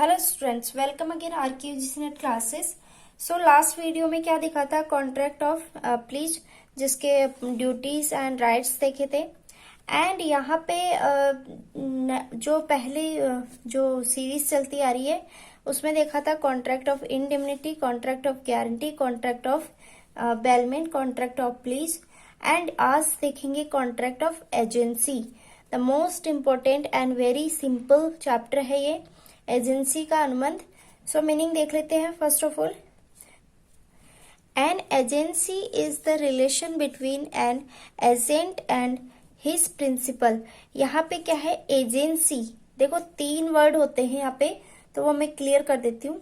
Hello students, welcome again RKUGC NET classes. So last video में क्या दिखा था? कॉन्ट्रैक्ट ऑफ प्लीज, जिसके ड्यूटीज एंड राइट्स देखे थे। एंड यहाँ पे जो पहले जो सीरीज चलती आ रही है उसमें देखा था contract of indemnity, contract of guarantee, contract of bailment, contract of please. And आज देखेंगे contract of agency. The most important and very simple chapter है ये, एजेंसी का अनुबंध। सो मीनिंग देख लेते हैं। First of all, an agency is the relation between an agent and his principal. यहाँ पे क्या है? एजेंसी। देखो तीन वर्ड होते हैं यहाँ पे, तो वो मैं क्लियर कर देती हूँ।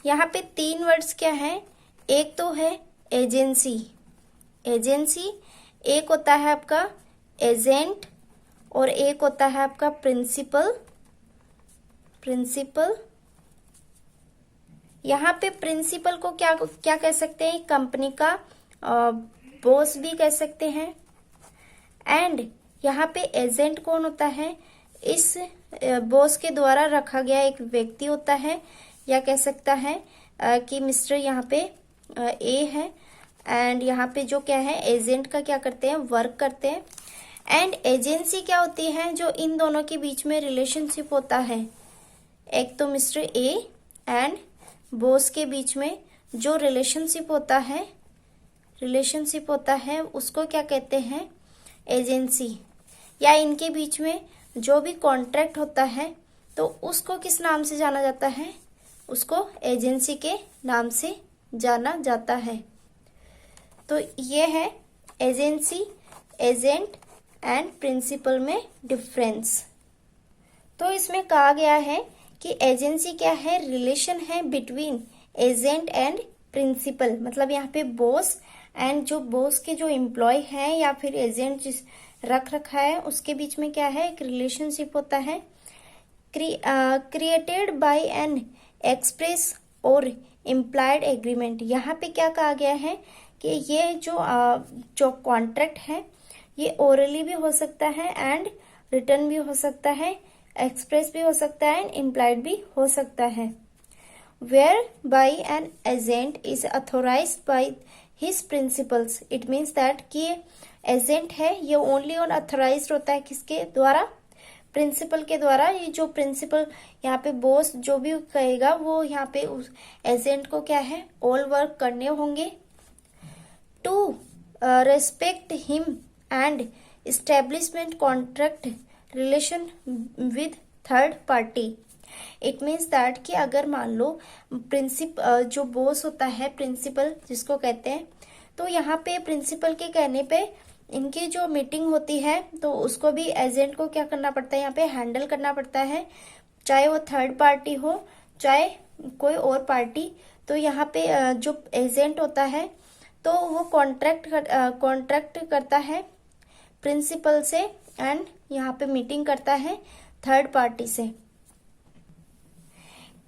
यहाँ पे तीन वर्ड्स क्या है? एक तो है एजेंसी, एजेंसी, एक होता है आपका एजेंट और एक होता है आपका प्रिंसिपल। प्रिंसिपल, यहाँ पे प्रिंसिपल को क्या क्या कह सकते हैं? कंपनी का बॉस भी कह सकते हैं। एंड यहाँ पे एजेंट कौन होता है? इस बॉस के द्वारा रखा गया एक व्यक्ति होता है, या कह सकता है कि मिस्टर यहाँ पे ए है। एंड यहाँ पे जो क्या है, एजेंट का क्या करते हैं? वर्क करते हैं। एंड एजेंसी क्या होती है? जो इन दोनों के बीच में रिलेशनशिप होता है। एक तो मिस्टर ए एंड बॉस के बीच में जो रिलेशनशिप होता है उसको क्या कहते हैं? एजेंसी। या इनके बीच में जो भी कॉन्ट्रैक्ट होता है तो उसको किस नाम से जाना जाता है? उसको एजेंसी के नाम से जाना जाता है। तो ये है एजेंसी, एजेंट एंड प्रिंसिपल में डिफरेंस। तो इसमें कहा गया है कि एजेंसी क्या है? रिलेशन है बिटवीन एजेंट एंड प्रिंसिपल। मतलब यहाँ पे बॉस एंड जो बॉस के जो एम्प्लॉय हैं या फिर एजेंट जिस रख रखा है उसके बीच में क्या है? एक रिलेशनशिप होता है, क्रिएटेड बाय एन एक्सप्रेस और इम्प्लाइड एग्रीमेंट। यहाँ पे क्या कहा गया है कि ये जो कॉन्ट्रैक्ट है ये ओरली भी हो सकता है एंड रिटर्न भी हो सकता है, एक्सप्रेस भी हो सकता है एंड इम्प्लाइड भी हो सकता है। Where by an agent is authorised by his principals. It means that कि एजेंट है ये ओनली और अथोराइज्ड होता है किसके द्वारा? प्रिंसिपल के द्वारा। ये जो प्रिंसिपल यहाँ पे बॉस जो भी कहेगा वो यहाँ पे उस एजेंट को क्या है? ऑल वर्क करने होंगे। To respect him and establishment contract relation with third party. It means that कि अगर मान लो जो बॉस होता है, प्रिंसिपल जिसको कहते हैं, तो यहाँ पे प्रिंसिपल के कहने पे इनकी जो मीटिंग होती है तो उसको भी एजेंट को क्या करना पड़ता है? यहाँ पे हैंडल करना पड़ता है, चाहे वो थर्ड पार्टी हो चाहे कोई और पार्टी। तो यहाँ पे जो एजेंट होता है तो वो कॉन्ट्रैक्ट करता है प्रिंसिपल से एंड यहाँ पे मीटिंग करता है थर्ड पार्टी से।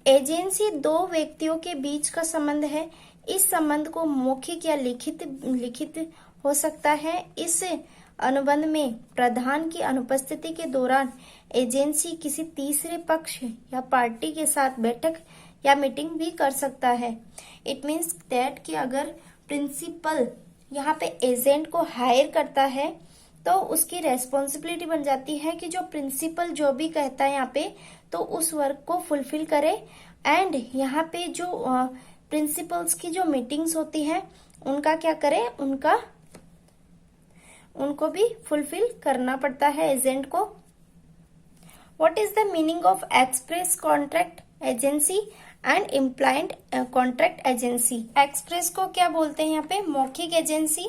एजेंसी दो व्यक्तियों के बीच का संबंध है। इस संबंध को मौखिक या लिखित हो सकता है। इस अनुबंध में प्रधान की अनुपस्थिति के दौरान एजेंसी किसी तीसरे पक्ष या पार्टी के साथ बैठक या मीटिंग भी कर सकता है। इट मीन्स दैट कि अगर प्रिंसिपल यहाँ पे एजेंट को हायर करता है तो उसकी रेस्पॉन्सिबिलिटी बन जाती है कि जो प्रिंसिपल जो भी कहता है यहाँ पे तो उस वर्क को फुलफिल करे। एंड यहाँ पे जो प्रिंसिपल्स की जो मीटिंग्स होती है उनका क्या करे? उनको भी फुलफिल करना पड़ता है एजेंट को। What is the meaning of express contract agency and implied contract agency? Express को क्या बोलते हैं यहाँ पे? मौखिक एजेंसी।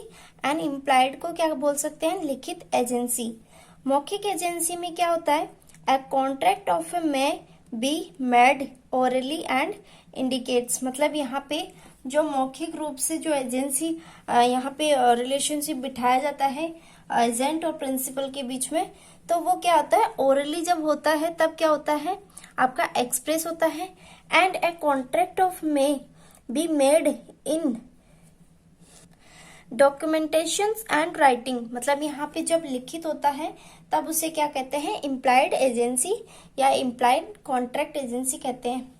एंड इम्प्लाइड को क्या बोल सकते हैं? लिखित एजेंसी। मौखिक एजेंसी में क्या होता है? A contract of may be made orally and indicates. मतलब यहाँ पे जो मौखिक रूप से जो एजेंसी यहाँ पे रिलेशनशिप बिठाया जाता है एजेंट और प्रिंसिपल के बीच में, तो वो क्या होता है? ओरली जब होता है तब क्या होता है? आपका एक्सप्रेस होता है। And a contract of may be made in documentation and writing. मतलब यहाँ पे जब लिखित होता है तब उसे क्या कहते हैं, इम्प्लाइड एजेंसी या इम्प्लाइड कॉन्ट्रैक्ट एजेंसी कहते हैं।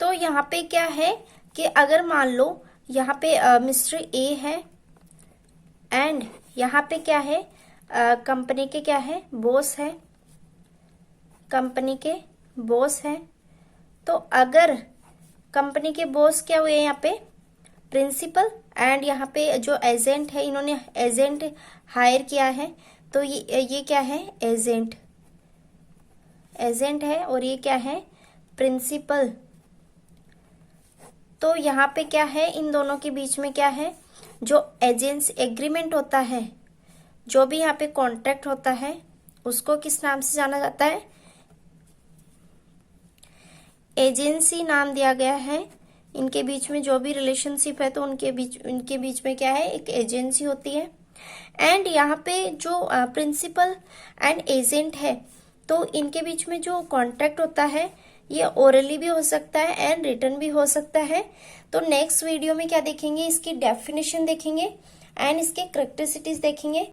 तो यहाँ पे क्या है कि अगर मान लो यहाँ पे मिस्टर ए है एंड यहाँ पे क्या है, कंपनी के क्या है, बॉस है, कंपनी के बॉस है। तो अगर कंपनी के बॉस क्या हुए यहाँ पे, प्रिंसिपल, एंड यहाँ पे जो एजेंट है, इन्होंने एजेंट हायर किया है, तो ये क्या है, एजेंट है, और ये क्या है, प्रिंसिपल। तो यहाँ पे क्या है, इन दोनों के बीच में क्या है, जो एजेंसी एग्रीमेंट होता है, जो भी यहाँ पे कॉन्ट्रैक्ट होता है, उसको किस नाम से जाना जाता है, एजेंसी नाम दिया गया है। इनके बीच में जो भी रिलेशनशिप है, तो इनके बीच में क्या है, एक एजेंसी होती है। एंड यहाँ पे जो प्रिंसिपल एंड एजेंट है, तो इनके बीच में जो कॉन्ट्रैक्ट होता है, ये ओरली भी हो सकता है एंड रिटन भी हो सकता है। तो नेक्स्ट वीडियो में क्या देखेंगे, इसकी डेफिनेशन देखेंगे एंड इसके करेक्टरिस्टिक्स देखेंगे।